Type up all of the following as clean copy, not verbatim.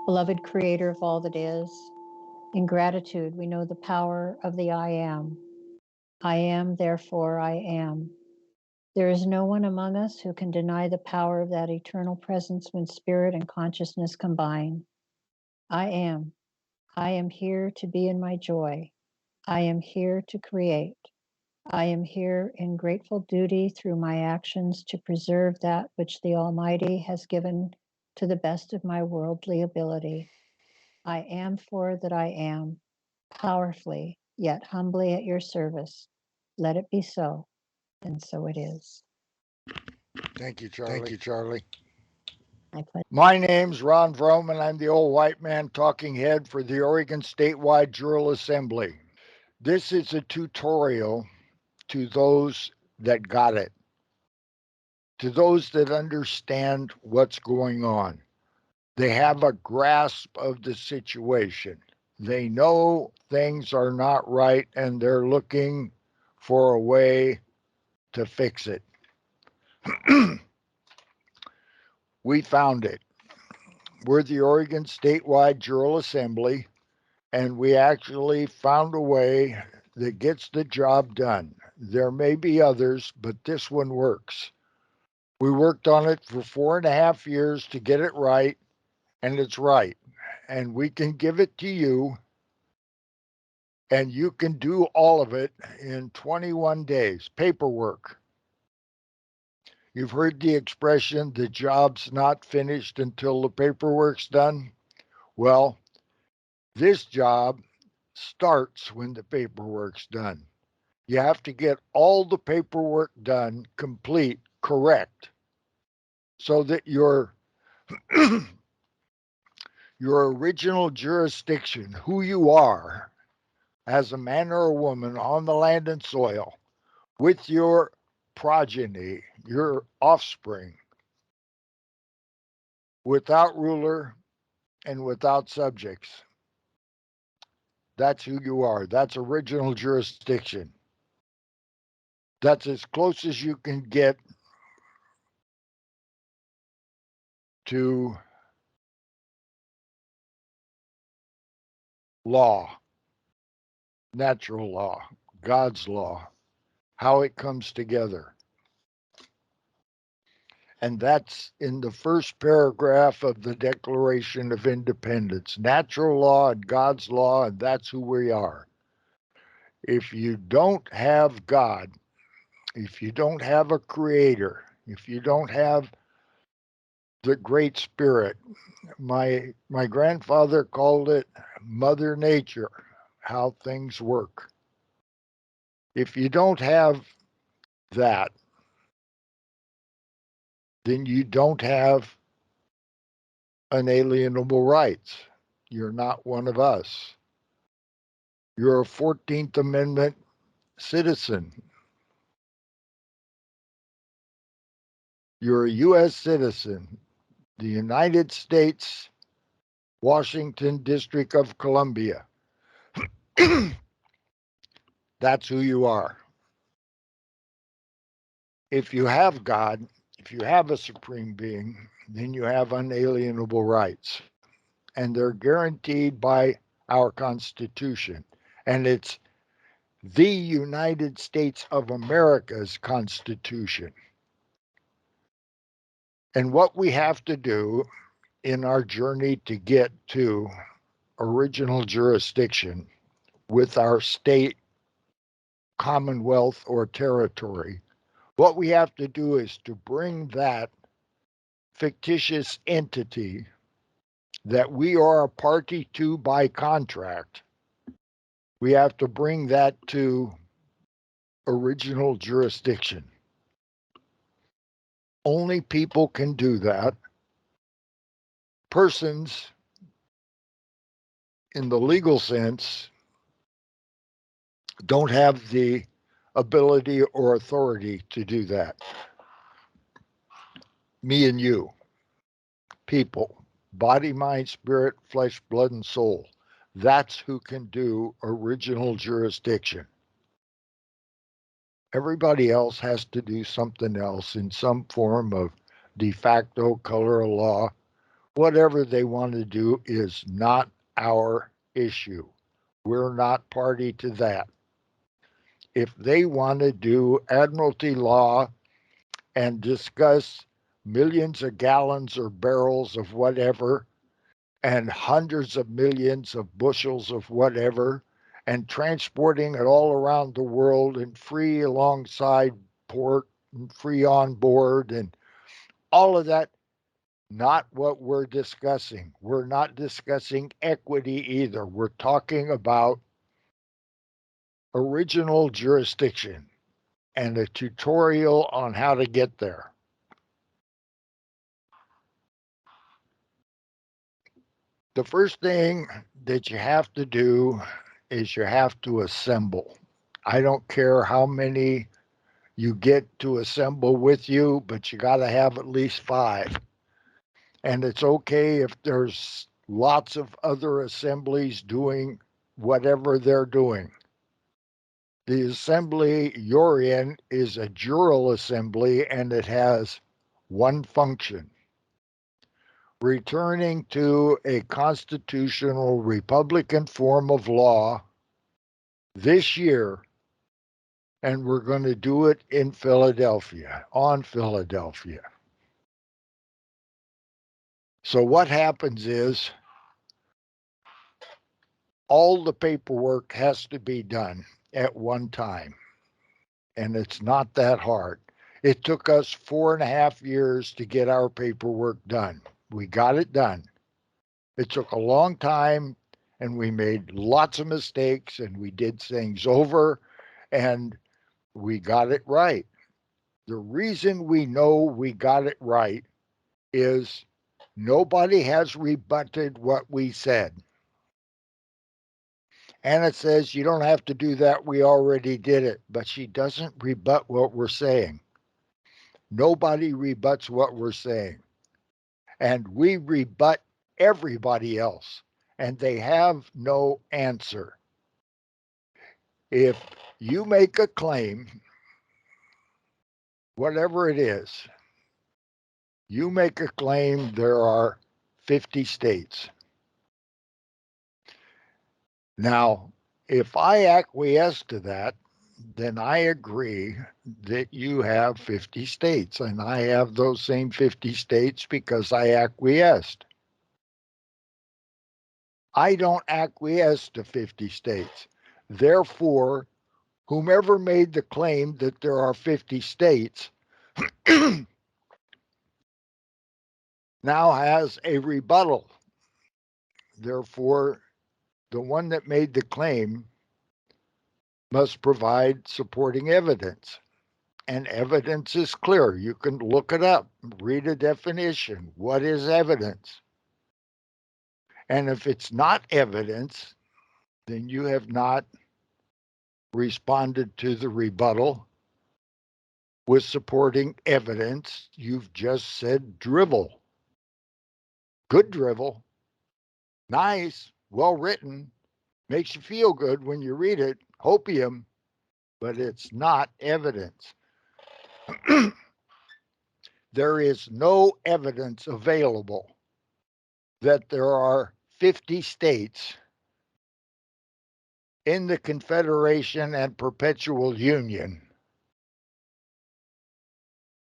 Beloved Creator of all that is, in gratitude we know the power of the I am. I am, therefore I am. There is no one among us who can deny the power of that eternal presence when spirit and consciousness combine. I am. I am here to be in my joy. I am here to create. I am here in grateful duty through my actions to preserve that which the Almighty has given to the best of my worldly ability. I am for that I am, powerfully, yet humbly at your service. Let it be so, and so it is. Thank you, Thank Charlie. you, Charlie. My pleasure. My name's Ron Vroman. I'm the old white man talking head for the Oregon Statewide Jural Assembly. This is a tutorial to those that got it, to those that understand what's going on. They have a grasp of the situation. They know things are not right and they're looking for a way to fix it. We found it. We're the Oregon Statewide Jural Assembly, and we actually found a way that gets the job done. There may be others, but this one works. We worked on it for 4.5 years to get it right, and it's right. And we can give it to you, and you can do all of it in 21 days. Paperwork. You've heard the expression, the job's not finished until the paperwork's done. Well, this job starts when the paperwork's done. You have to get all the paperwork done, complete, correct, so that your original jurisdiction, who you are as a man or a woman on the land and soil, with your progeny, your offspring, without ruler and without subjects. That's who you are. That's original jurisdiction. That's as close as you can get to law, natural law, God's law, how it comes together. And that's in the first paragraph of the Declaration of Independence. Natural law and God's law, and that's who we are. If you don't have God, if you don't have a creator, if you don't have the Great Spirit, my grandfather called it Mother Nature, how things work. If you don't have that, then you don't have unalienable rights. You're not one of us. You're a 14th Amendment citizen. You're a U.S. citizen, the United States, Washington District of Columbia. That's who you are. If you have God, if you have a supreme being, then you have unalienable rights. And they're guaranteed by our Constitution. And it's the United States of America's Constitution. And what we have to do in our journey to get to original jurisdiction with our state, commonwealth, or territory, what we have to do is to bring that fictitious entity that we are a party to by contract, we have to bring that to original jurisdiction. Only people can do that. Persons, in the legal sense, don't have the ability or authority to do that. Me and you, people, body, mind, spirit, flesh, blood, and soul. That's who can do original jurisdiction. Everybody else has to do something else in some form of de facto color of law Whatever they want to do is not our issue. We're not party to that. If they want to do admiralty law and discuss millions of gallons or barrels of whatever and hundreds of millions of bushels of whatever and transporting it all around the world and free alongside port and free on board and all of that, not what we're discussing. We're not discussing equity either. We're talking about original jurisdiction and a tutorial on how to get there. The first thing that you have to do is you have to assemble. I don't care how many you get to assemble with you, but you got to have at least 5. And it's okay if there's lots of other assemblies doing whatever they're doing. The assembly you're in is a Jural assembly, and it has one function: returning to a constitutional Republican form of law this year, and we're going to do it in Philadelphia, on Philadelphia. So what happens is all the paperwork has to be done at one time, and it's not that hard. It took us 4.5 years to get our paperwork done. We got it done. It took a long time, and we made lots of mistakes, and we did things over, and we got it right. The reason we know we got it right is nobody has rebutted what we said. Anna says, you don't have to do that. We already did it. But she doesn't rebut what we're saying. Nobody rebuts what we're saying. And we rebut everybody else. And they have no answer. If you make a claim, whatever it is, you make a claim there are 50 states. Now, if I acquiesce to that, then I agree that you have 50 states, and I have those same 50 states because I acquiesced. I don't acquiesce to 50 states. Therefore, whomever made the claim that there are 50 states now has a rebuttal. Therefore, the one that made the claim must provide supporting evidence. And evidence is clear. You can look it up, read a definition. What is evidence? And if it's not evidence, then you have not responded to the rebuttal with supporting evidence. You've just said drivel. Good drivel. Nice, well written, makes you feel good when you read it. Hopium, but it's not evidence. There is no evidence available that there are 50 states in the Confederation and Perpetual Union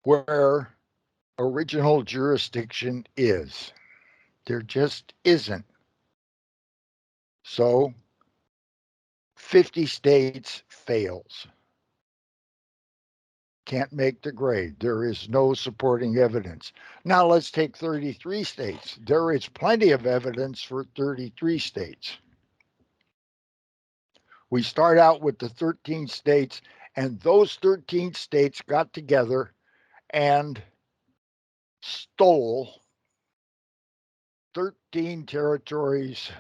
where original jurisdiction is. There just isn't. So 50 states fails. Can't make the grade. There is no supporting evidence. Now let's take 33 states. There is plenty of evidence for 33 states. We start out with the 13 states, and those 13 states got together and stole 13 territories,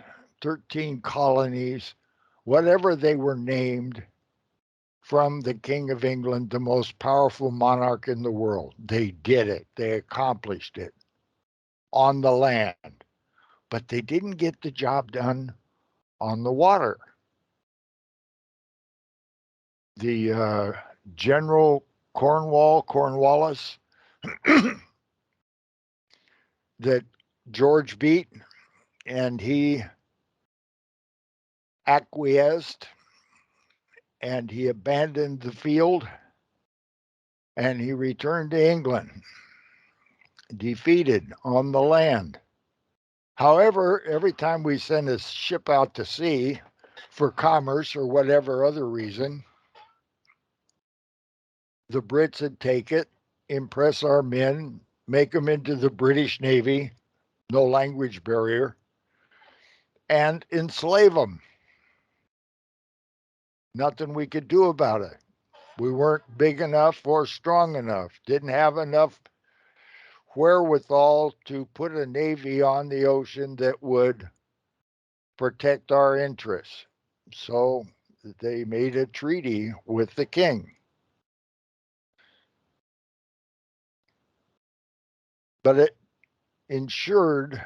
13 colonies, whatever they were named, from the King of England, the most powerful monarch in the world. They did it. They accomplished it on the land, but they didn't get the job done on the water. The General Cornwallis, that George beat, and he acquiesced, and he abandoned the field, and he returned to England, defeated on the land. However, every time we send a ship out to sea for commerce or whatever other reason, the Brits would take it, impress our men, make them into the British Navy, no language barrier, and enslave them. Nothing we could do about it. We weren't big enough or strong enough, didn't have enough wherewithal to put a navy on the ocean that would protect our interests. So they made a treaty with the king. But it ensured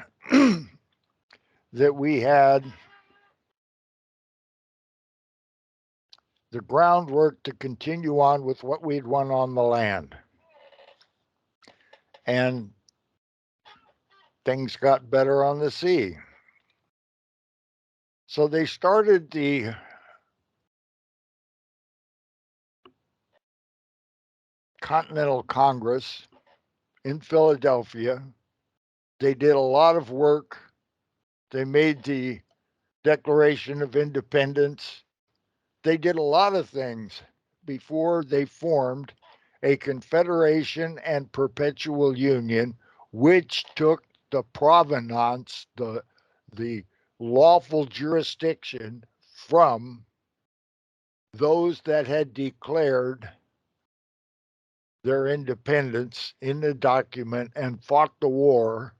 that we had the groundwork to continue on with what we'd won on the land. And things got better on the sea. So they started the Continental Congress in Philadelphia. They did a lot of work. They made the Declaration of Independence. They did a lot of things before they formed a confederation and perpetual union, which took the provenance, the lawful jurisdiction from those that had declared their independence in the document and fought the war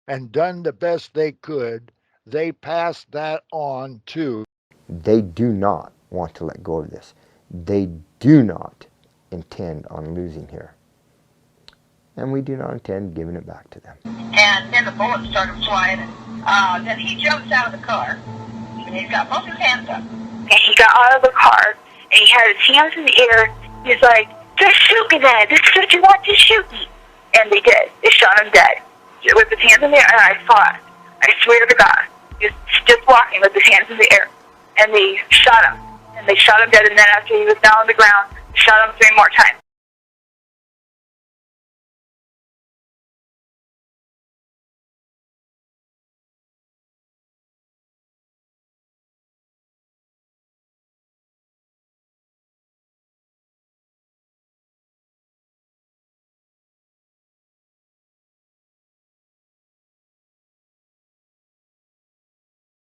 and done the best they could. They passed that on to. They do not want to let go of this. They do not intend on losing here. And we do not intend giving it back to them. And then the bullets started flying. Then he jumps out of the car. And he's got both his hands up. And he got out of the car, and he had his hands in the air. He's like, just shoot me then. This is what you want, to shoot me. And they did. They shot him dead. With his hands in the air, and I saw it. I swear to God. He was just walking with his hands in the air. And they shot him. And they shot him dead, and then after he was down on the ground, they shot him 3 more times.